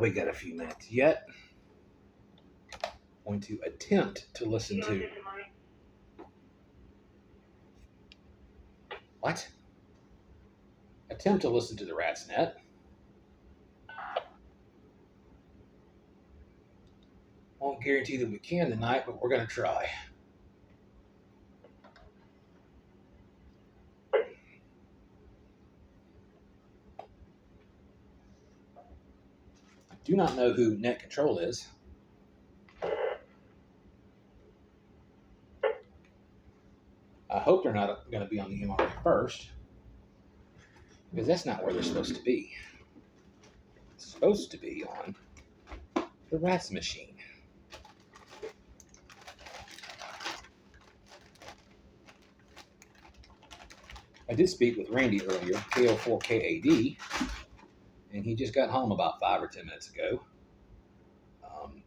We got a few minutes yet. Going to attempt to listen to. What? Attempt to listen to the Rat's Net. Won't guarantee that we can tonight, but we're going to try. I do not know who Net Control is. I hope they're not going to be on the MRA first, because that's not where they're supposed to be. It's supposed to be on the Rat's machine. I did speak with Randy earlier, KO4KAD, and he just got home about 5 or 10 minutes ago.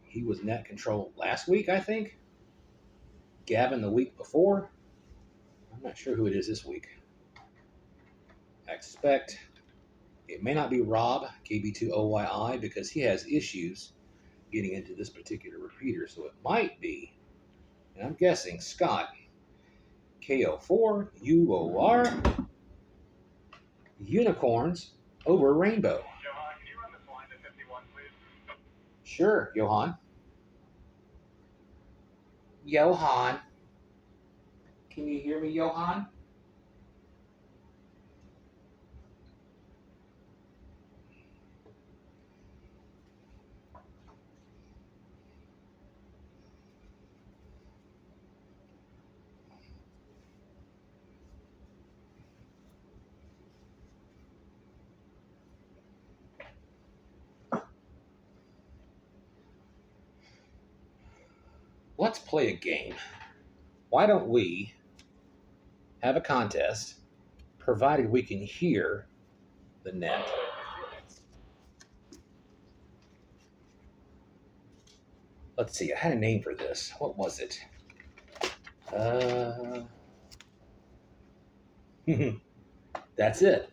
He was Net Control last week, I think. Gavin the week before. I'm not sure who it is this week. I expect it may not be Rob, KB2OYI, because he has issues getting into this particular repeater. So it might be, and I'm guessing, Scott, KO4UOR, Unicorns over Rainbow. Johan, can you run this line to 51, please? Sure, Johan. Johan. Can you hear me, Johan? Let's play a game. Why don't we have a contest, provided we can hear the net? Let's see, I had a name for this. What was it? That's it.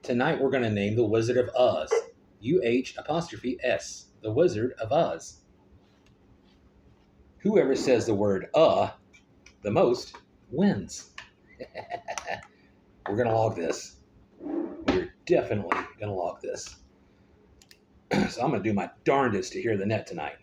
Tonight we're going to name the Wizard of Oz. UH'(S). The Wizard of Oz. Whoever says the word the most wins. We're going to log this. We're definitely going to log this. So I'm going to do my darndest to hear the net tonight.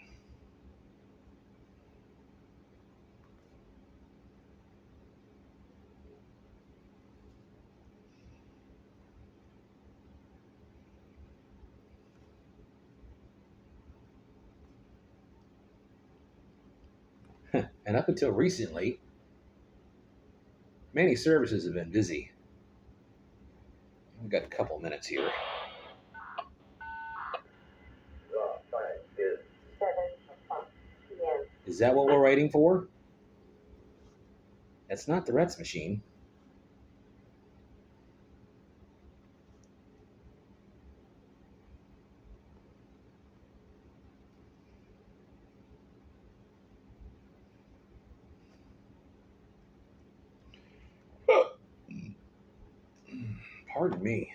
And up until recently, many services have been busy. We've got a couple minutes here. Is that what we're waiting for? That's not the Rets machine. Pardon me.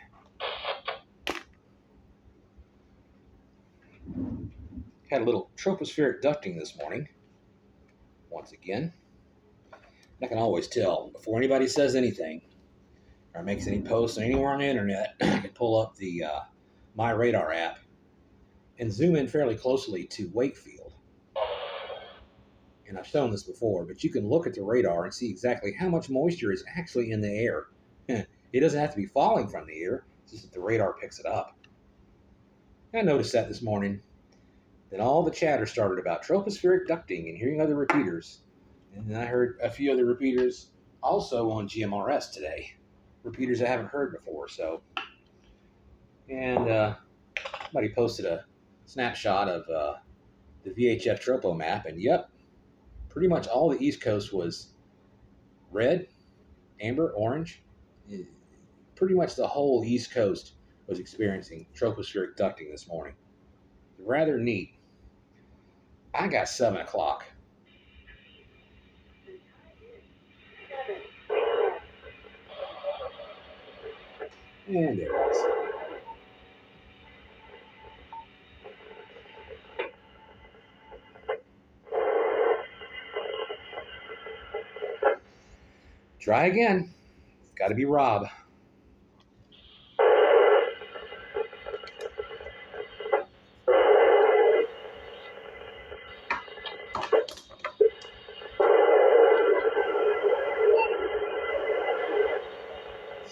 Had a little tropospheric ducting this morning. Once again. I can always tell before anybody says anything or makes any posts anywhere on the internet. I can pull up the My Radar app and zoom in fairly closely to Wakefield. And I've shown this before, but you can look at the radar and see exactly how much moisture is actually in the air. It doesn't have to be falling from the air, it's just that the radar picks it up. I noticed that this morning. Then all the chatter started about tropospheric ducting and hearing other repeaters. And then I heard a few other repeaters also on GMRS today. Repeaters I haven't heard before, so. And somebody posted a snapshot of the VHF tropo map, and yep, pretty much all the East Coast was red, amber, orange. Pretty much the whole East Coast was experiencing tropospheric ducting this morning. Rather neat. I got 7 o'clock. And there it is. Try again. It's got to be Rob.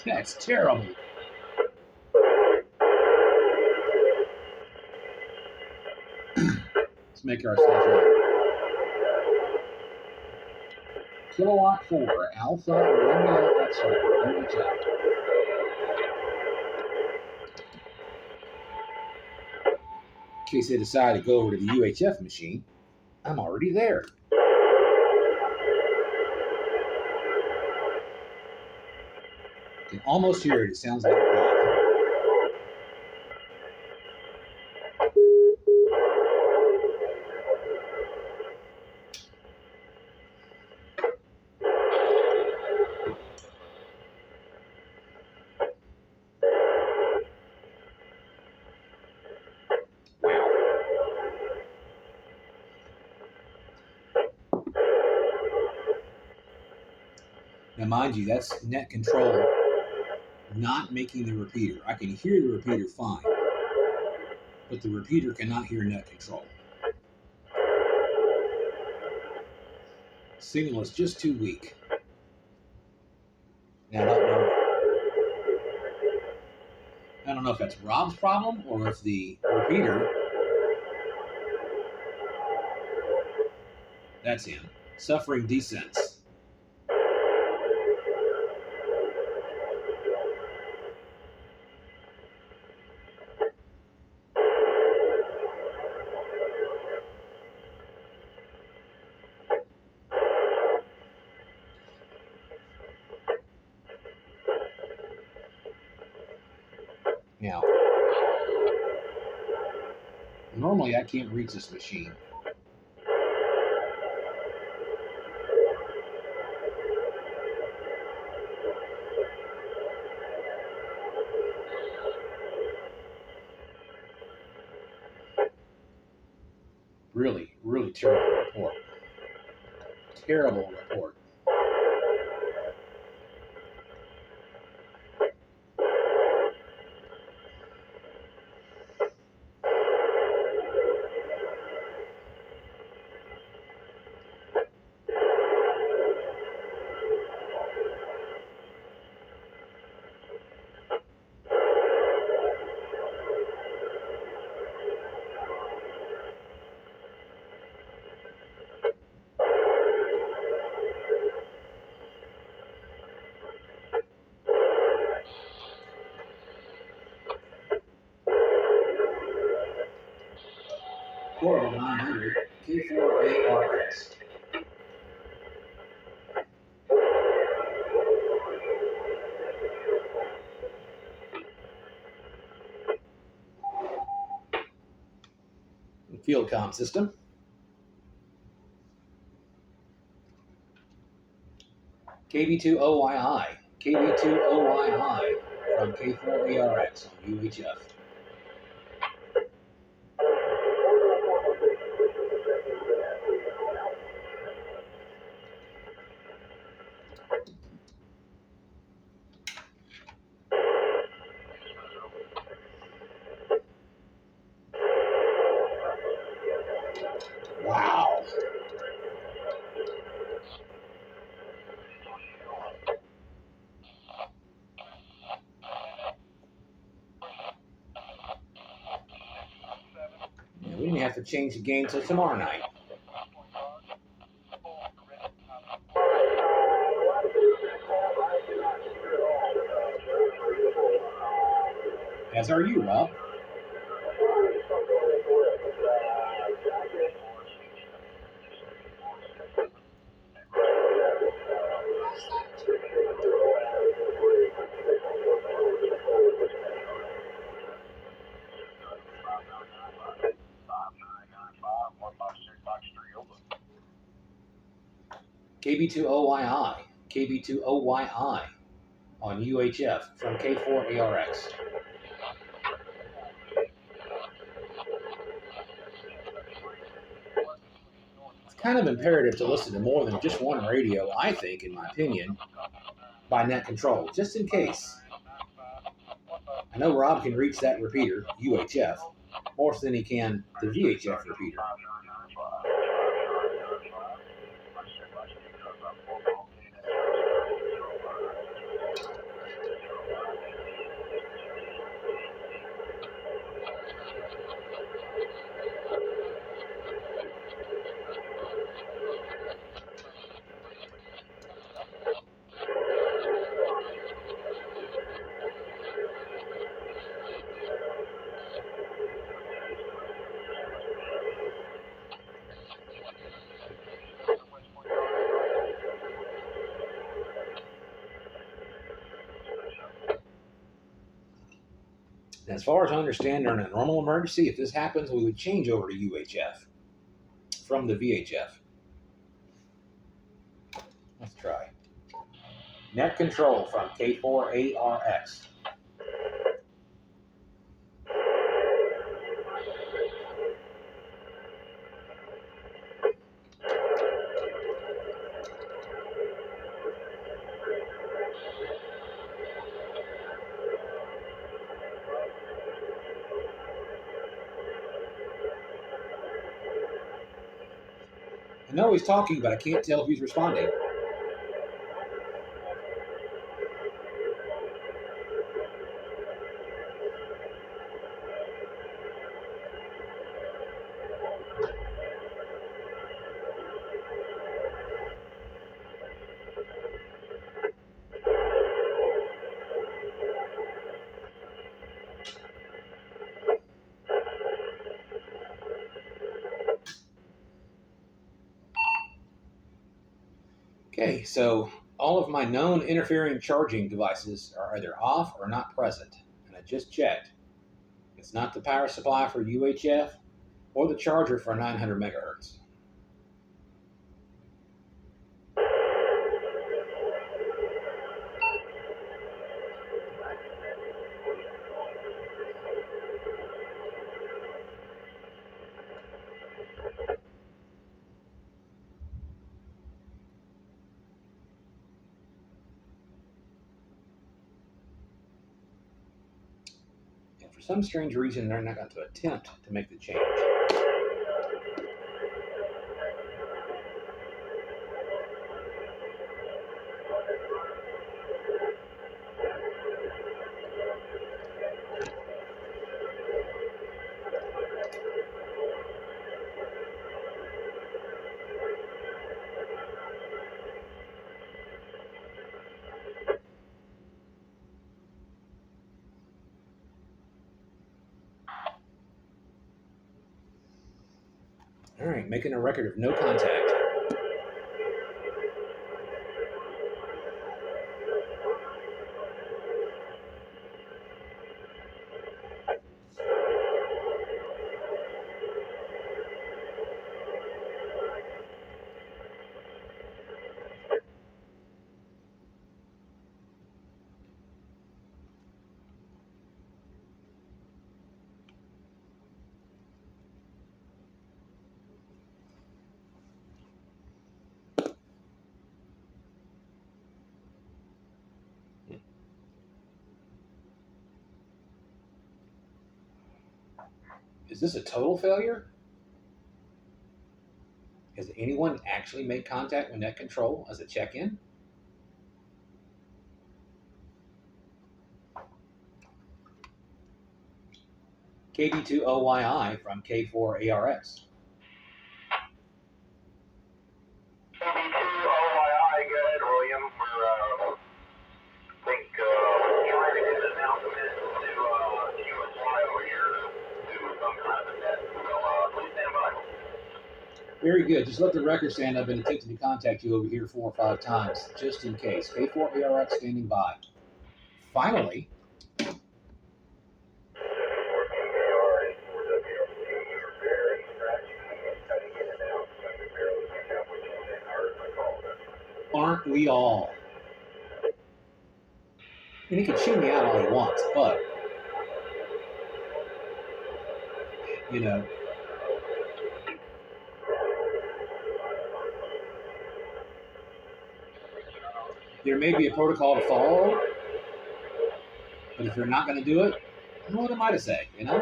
That's terrible. Let's make ourselves ready. Kilowatt 4, Alpha Romeo X-ray, UHF. In case they decide to go over to the UHF machine, I'm already there. I can almost hear it. It sounds like Rob. Now, mind you, that's net control not making the repeater. I can hear the repeater fine, but the repeater cannot hear net control. Signal is just too weak. Now, I don't know if that's Rob's problem or if the repeater, that's him, suffering descents. Now, normally I can't reach this machine. Really, really terrible report. Terrible report. Florida 900 K4ARX. Field comm system. KB2OYI. KB2OYI from K4ARX on UHF. Wow. Yeah, we didn't have to change the game till tomorrow night. As are you, Rob. KB2OYI. KB2OYI on UHF from K4ARX. It's kind of imperative to listen to more than just one radio, I think, in my opinion, by net control, just in case. I know Rob can reach that repeater, UHF, more than he can the VHF repeater. As far as I understand, during a normal emergency, if this happens, we would change over to UHF from the VHF. Let's try. Net control from K4ARX. I know he's talking, but I can't tell if he's responding. Okay, so all of my known interfering charging devices are either off or not present, and I just checked. It's not the power supply for UHF or the charger for 900 megahertz. And for some strange reason, they're not going to attempt to make the change. All right, making a record of no contact. Is this a total failure? Has anyone actually made contact with net control as a check-in? KB2OYI from K4ARX. KB2OYI, go ahead, William. We're, trying to get an announcement to USY over here to some kind of event. So, please stand by. Very good. Just let the record stand. I've been attempting to contact you over here 4 or 5 times, just in case. K4ARX standing by. Finally, aren't we all? And he can chew me out all he wants, but, you know, There may be a protocol to follow, but if you're not going to do it, what am I to say? You know,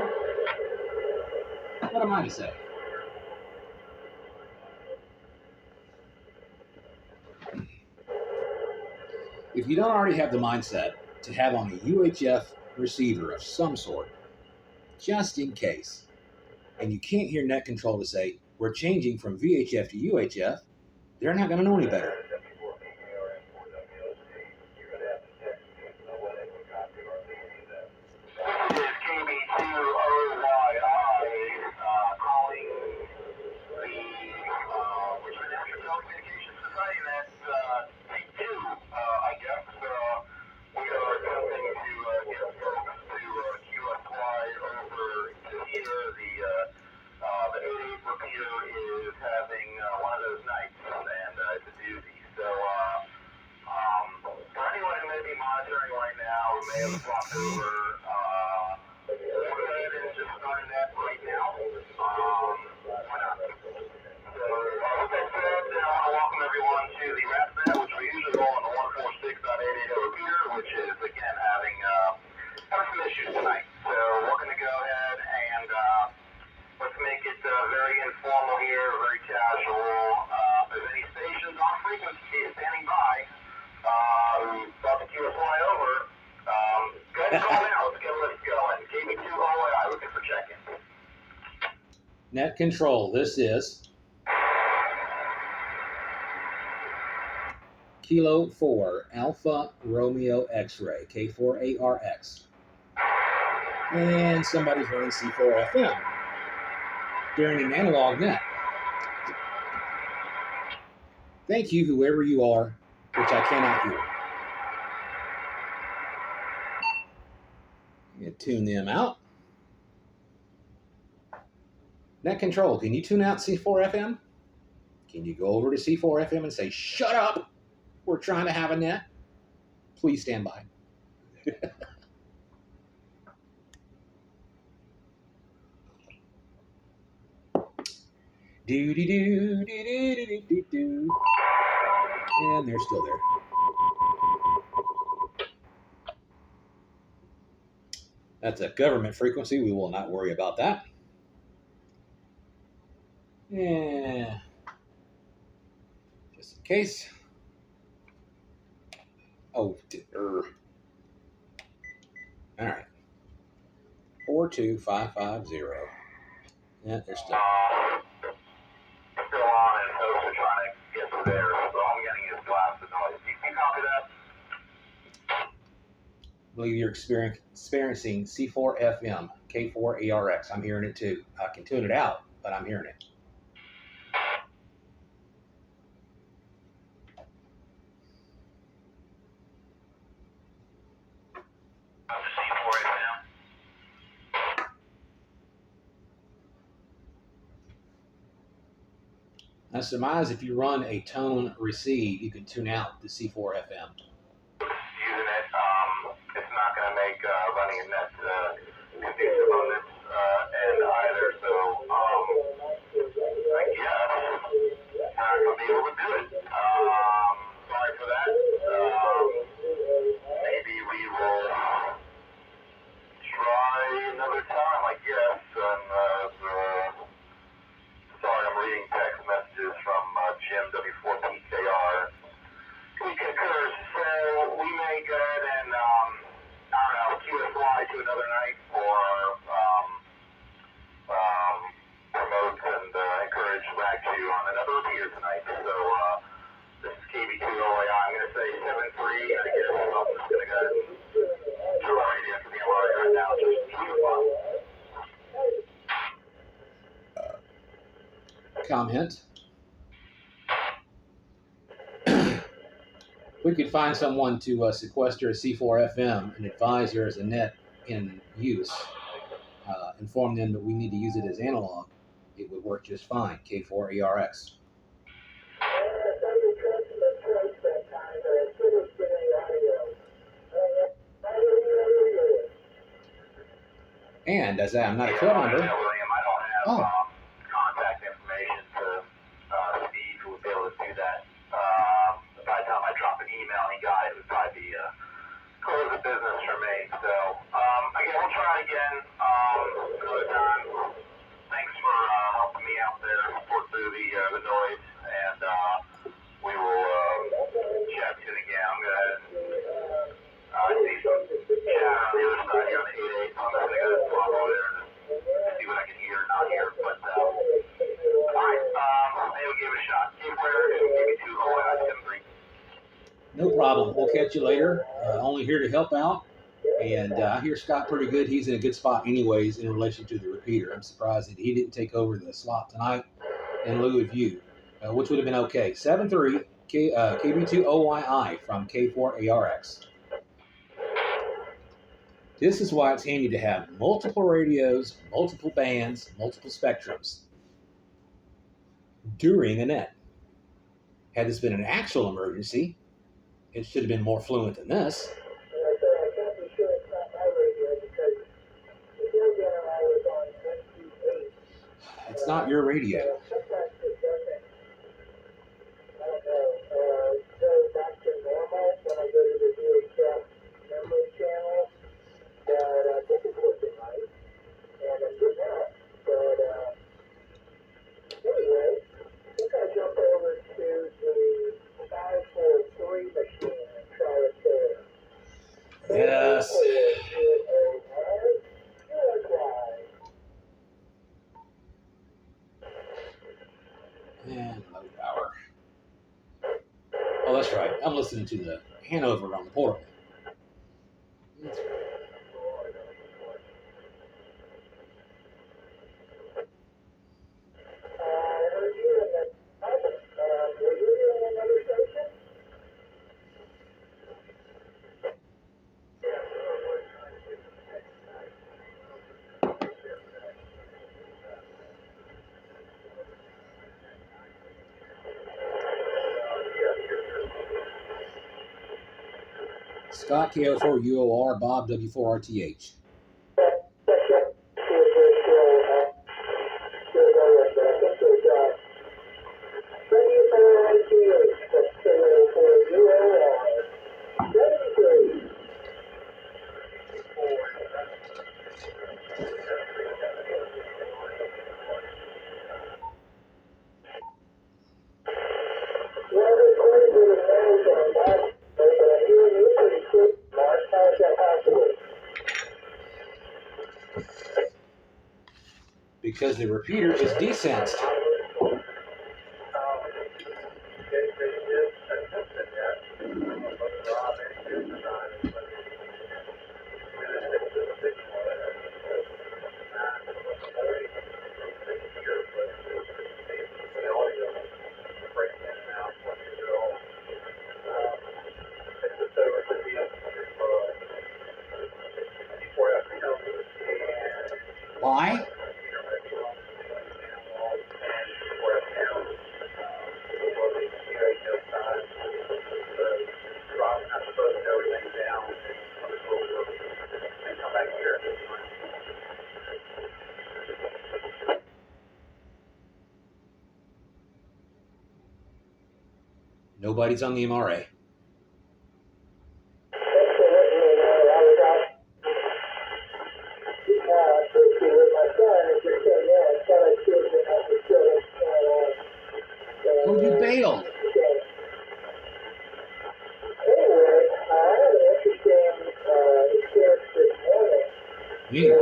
what am I to say? If you don't already have the mindset to have on a UHF receiver of some sort, just in case, and you can't hear net control to say, we're changing from VHF to UHF, they're not going to know any better. Net control, this is Kilo 4 Alpha Romeo X-Ray, K4ARX. And somebody's running C4 FM during an analog net. Thank you, whoever you are, which I cannot hear. I'm going to tune them out. Net control, can you tune out C4 FM? Can you go over to C4 FM and say, shut up, we're trying to have a net? Please stand by. Do-de-do. And they're still there. That's a government frequency. We will not worry about that. Yeah. Just in case. Oh, all right. 42550. Yeah, they're still. Still on, and folks are trying to get to there. So all I'm getting is blasts of noise. Do you copy that? I believe you're experiencing C4 FM, K4ARX. I'm hearing it too. I can tune it out, but I'm hearing it. I surmise if you run a tone receive, you can tune out the C4 FM. Using it, it's not going to make running a net conducive on this end either. So I guess I'm not going to be able to do it. Sorry for that. Maybe we will try another time, I guess. And sorry, I'm reading text messages from Jim W4TKR. We concur, so we may go ahead and, I don't know, QSY to another night or promote and encourage RAG2 on another repeater tonight. So this is KB2OAI. I'm going to say 7-3. I guess I'm just going to go ahead and turn my radio to the alert right now. Just Comment. We could find someone to sequester a C4 FM and advise there is a net in use. Inform them that we need to use it as analog. It would work just fine. K4ARX. And as I'm not a club member. William, I don't have contact information to Steve who would be able to do that. By the time I drop an email, he got No problem. We'll catch you later. Only here to help out. And I hear Scott pretty good. He's in a good spot, anyways, in relation to the repeater. I'm surprised that he didn't take over the slot tonight in lieu of you, which would have been okay. 7-3 KB2OYI from K4ARX. This is why it's handy to have multiple radios, multiple bands, multiple spectrums during a net. Had this been an actual emergency, it should have been more fluent than this. It's not your radio. Yes. And low power. Oh, that's right. I'm listening to the Hanover on the portal. That's right. Scott KO4UOR, Bob W4RTH. Because the repeater is desensed. Why? Nobody's on the MRA. Oh, you bailed. Yeah.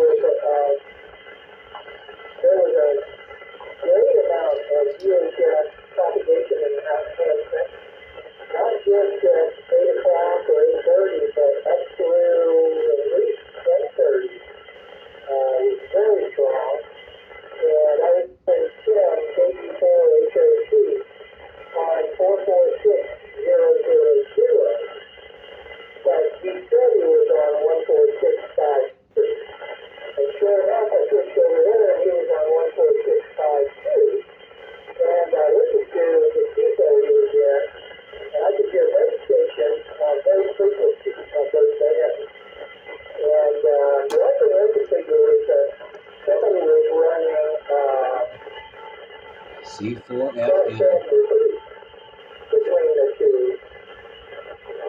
C4FM.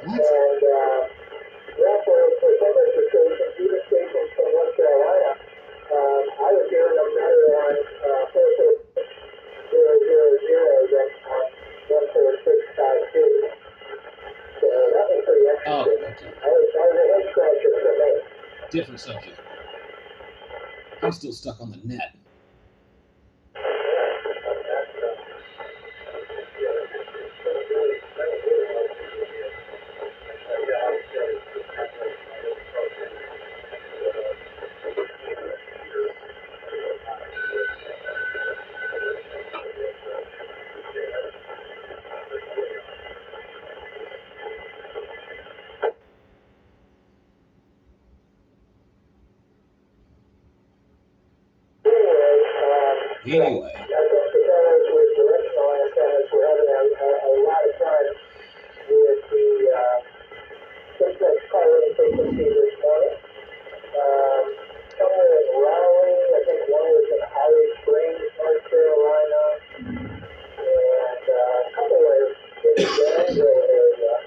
What? Oh, okay. Different subject. I'm still stuck on the net. Anyway, I think the fellows with directional antennas were having a lot of fun with the 6X calling frequency this morning. Somewhere in Raleigh, I think one was in Holly Springs, North Carolina, and a couple were in the Danville area.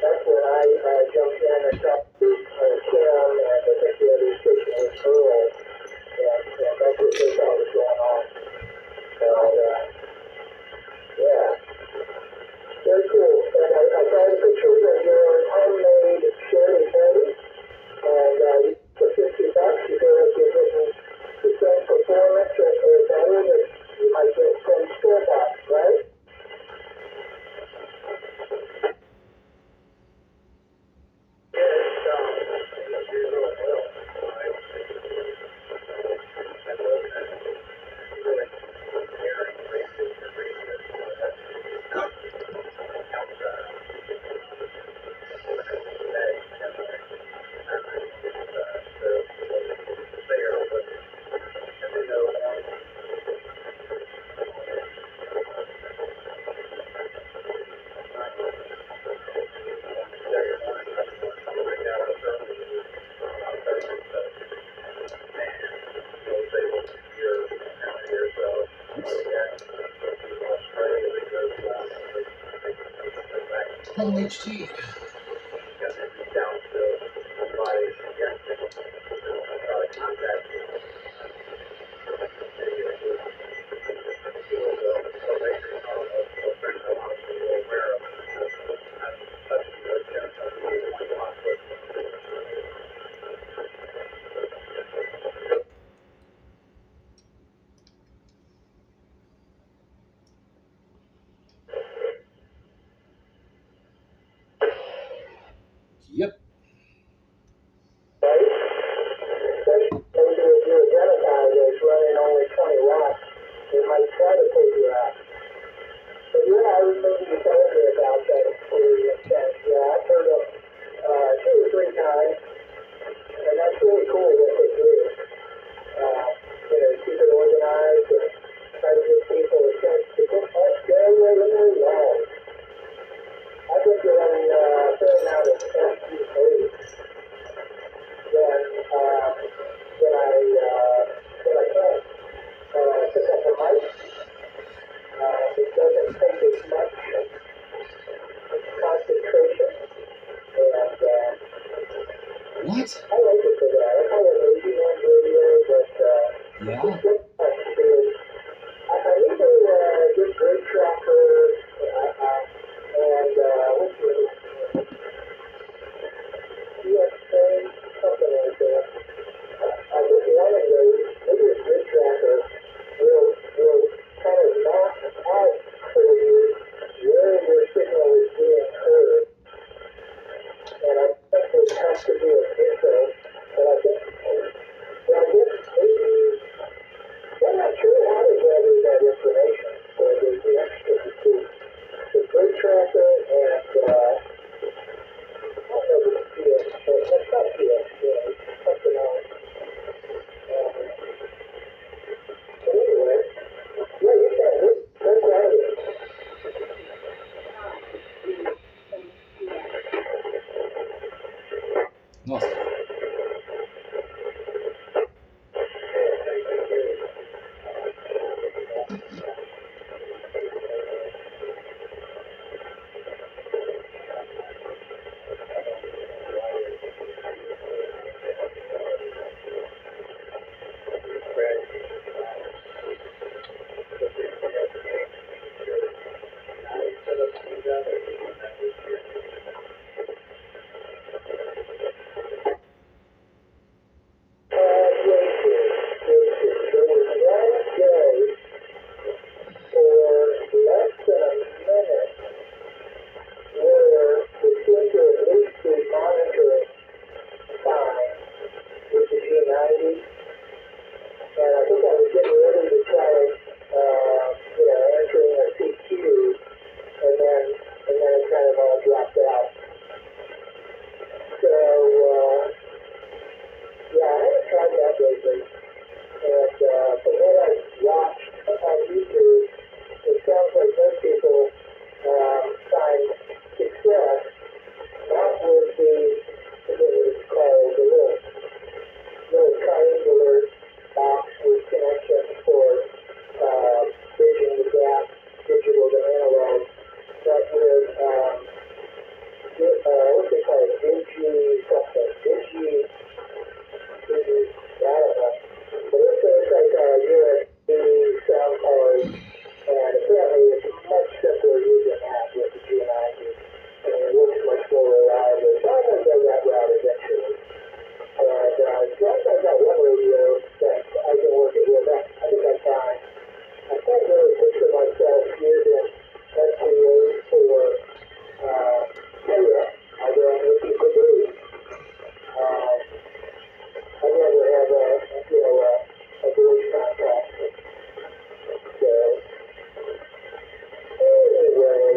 That's when I jumped in and talked to Kim, and I think the other station was Earl, and that's what they thought was going on. So, yeah, very cool. And I saw the pictures of your homemade cherry candy, and for $50, you feel like you're getting the same performance or better that you might get from store-bought, right? home HT. Yep. Maybe if you identify as running only 20 watts, it might try to pull you out. But yeah, I remember you telling me about that experience, and yeah, I've heard of 2 or 3 times, and that's really cool what they do. Keep it organized and try to give people a chance to get off very long. I think you're running a fair amount of FTAs. Then I can pick up the mic. It doesn't take as much concentration, and What? I like it for that. I call it lazy man radio, but Yeah. I need to get Great Tracker and what's the EXA, something like that. I think one of those, maybe a Great Tracker, will kind of map out for you where your signal is being heard. And I think there has to be a intro, but I think, well, I guess maybe, I'm not sure how to gather that information, so there's the extra to the Great Tracker and, I don't know if it's PSA, that's not PSA, it's something else. But anyway, yeah, you can, that's right. Awesome. what they call it, Digi something, Digi, I don't know. But it's like a USB sound card, and apparently it's much simpler using that with the G90, and it works much more reliably. So I'm going to go that route eventually. And so I've got one radio that I can work it with. I think I'm fine. I can't really picture myself using SPA for data. I don't know if you could do. I'd rather have a voice contact. So,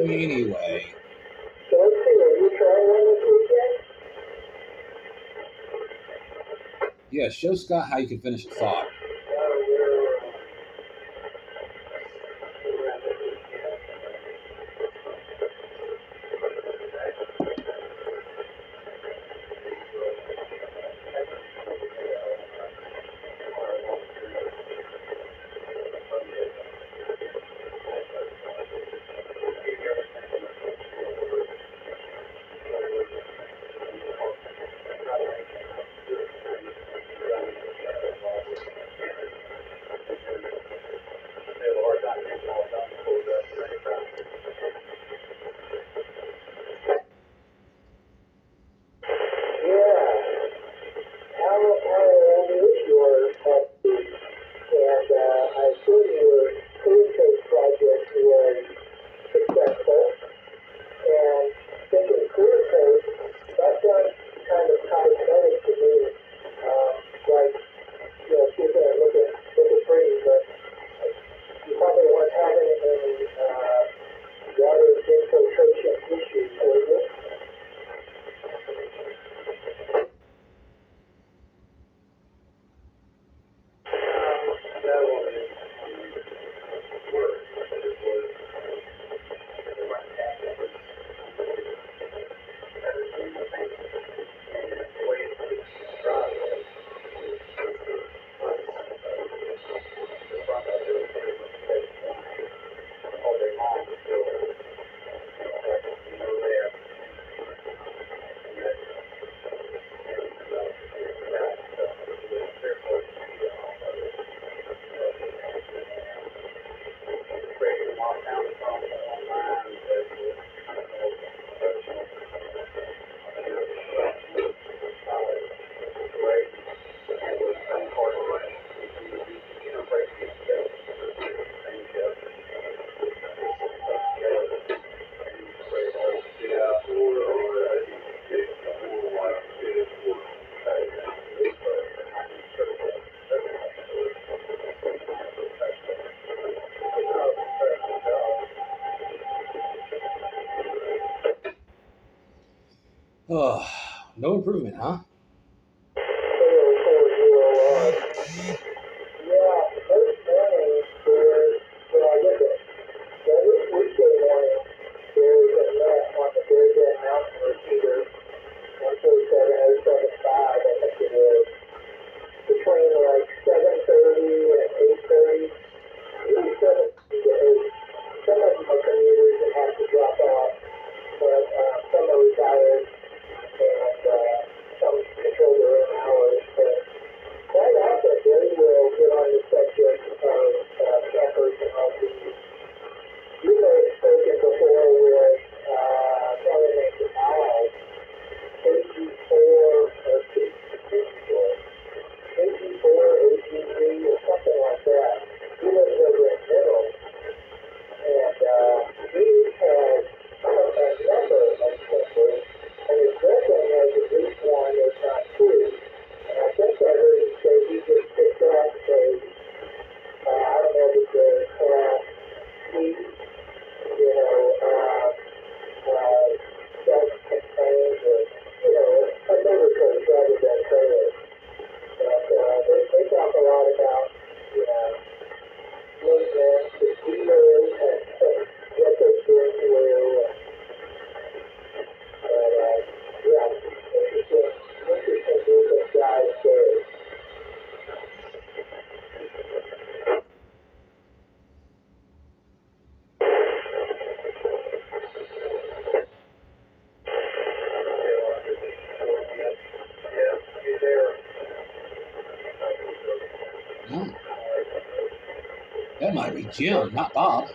Anyway, so let's see, are you trying one this weekend? yeah, show Scott how you can finish a thought. Oh, no improvement, huh? Between like 7:30 and 8:30, usually 7 to 8. Some of them are commuters that have to drop off, but some are retired, and some be Jim, not Bob.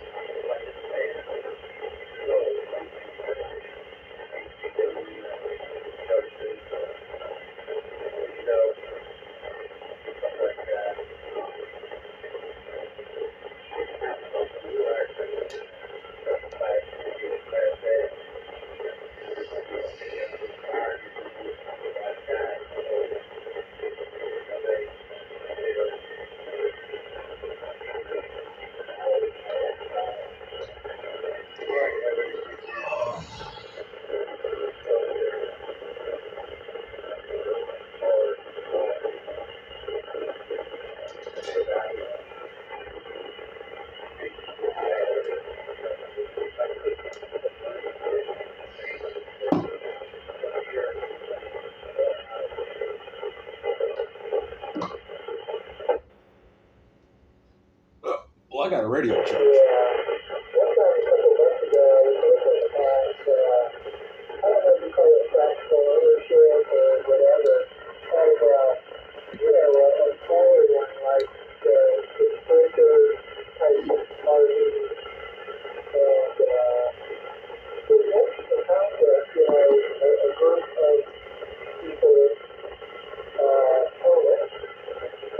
Well, I got a radio charge. Yeah. One time a couple months ago, I was looking at, I don't know if you call it fractional ownership or whatever, of, a smaller one like the Sprinter type RV. And, it's an interesting concept, a group of people, own it.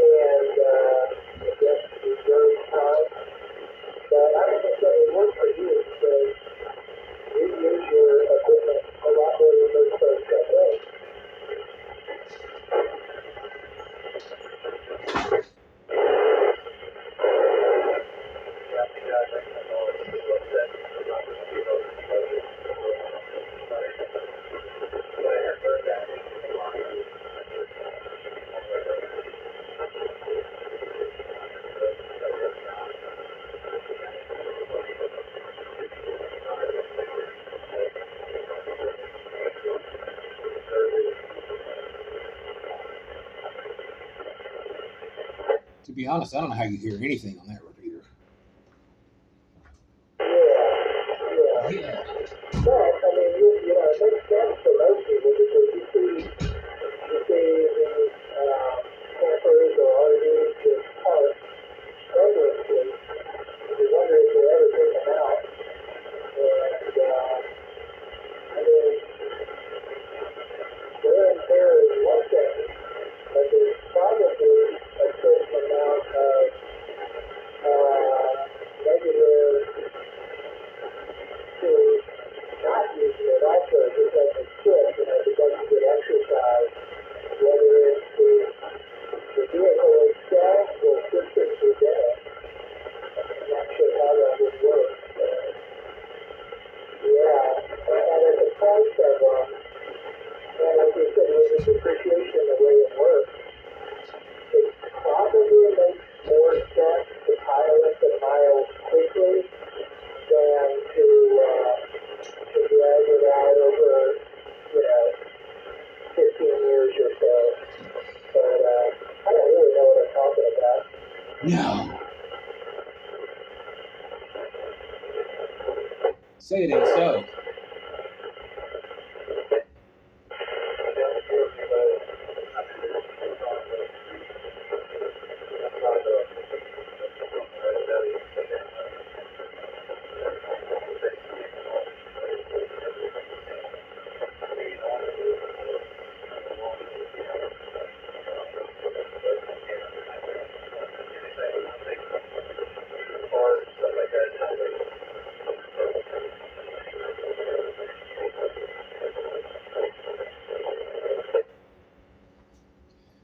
And, I guess reserve time. But I don't think that would work for you because you use your equipment a lot more than those folks that way. To be honest, I don't know how you hear anything on that repeater. Yeah. Yeah. But, I mean, it makes sense for most people because you see these campers or RVs just parked endlessly. You wonder if you'll ever take them out. And, I mean, wear and tear is one thing, but there's probably a certain amount of negative to not using it also just as a tip, if it doesn't get exercise, whether it's the vehicle itself or systems within it. I'm not sure how that would work. Yeah, and at the price of them, and like you said, with the depreciation, the way it works, it probably makes more sense to pilot the miles quickly than to drag it out over, 15 years or so. But I don't really know what I'm talking about. No. Say it ain't so.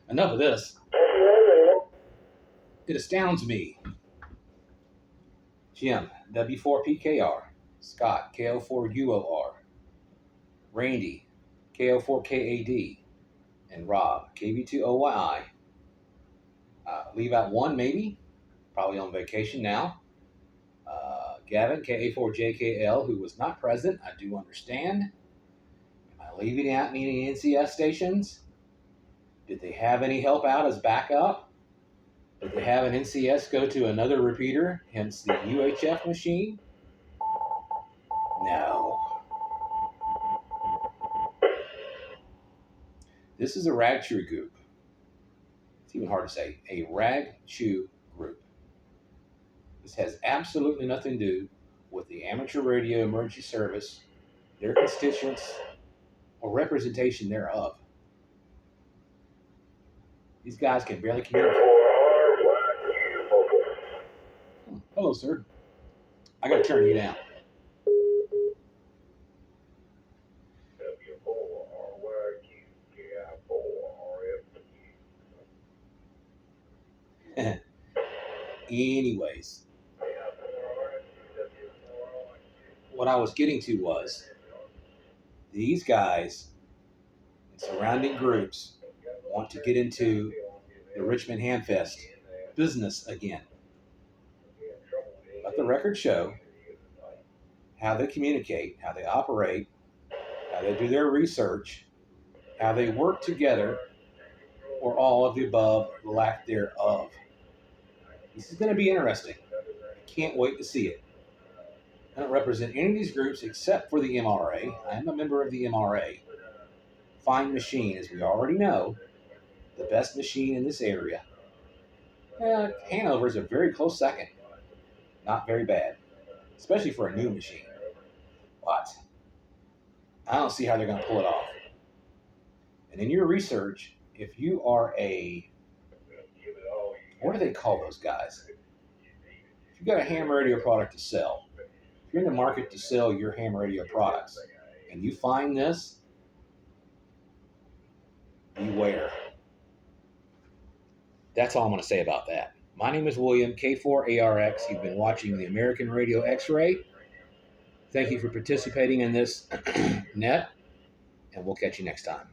Enough of this. It astounds me. Jim, W4PKR. Scott, KO4UOR. Randy, KO4KAD. And Rob, KV2OYI. Leave out one maybe, probably on vacation now. Gavin, KA4JKL, who was not present, I do understand. Am I leaving out any NCS stations? Did they have any help out as backup? Did they have an NCS go to another repeater, hence the UHF machine? No. This is a rag chew group. It's even hard to say. A rag chew group. This has absolutely nothing to do with the amateur radio emergency service, their constituents, or representation thereof. These guys can barely communicate. Hello, sir. I gotta turn you down. Anyways, what I was getting to was these guys and surrounding groups want to get into the Richmond Hamfest business again. Let the record show how they communicate, how they operate, how they do their research, how they work together, or all of the above, the lack thereof. This is going to be interesting. I can't wait to see it. I don't represent any of these groups except for the MRA. I am a member of the MRA. Fine machine, as we already know, the best machine in this area. Hanover is a very close second. Not very bad, especially for a new machine. But I don't see how they're going to pull it off. And in your research, if you are what do they call those guys? If you've got a ham radio product to sell, if you're in the market to sell your ham radio products, and you find this, beware. That's all I'm going to say about that. My name is William, K4ARX. You've been watching the American Radio X-Ray. Thank you for participating in this net, and we'll catch you next time.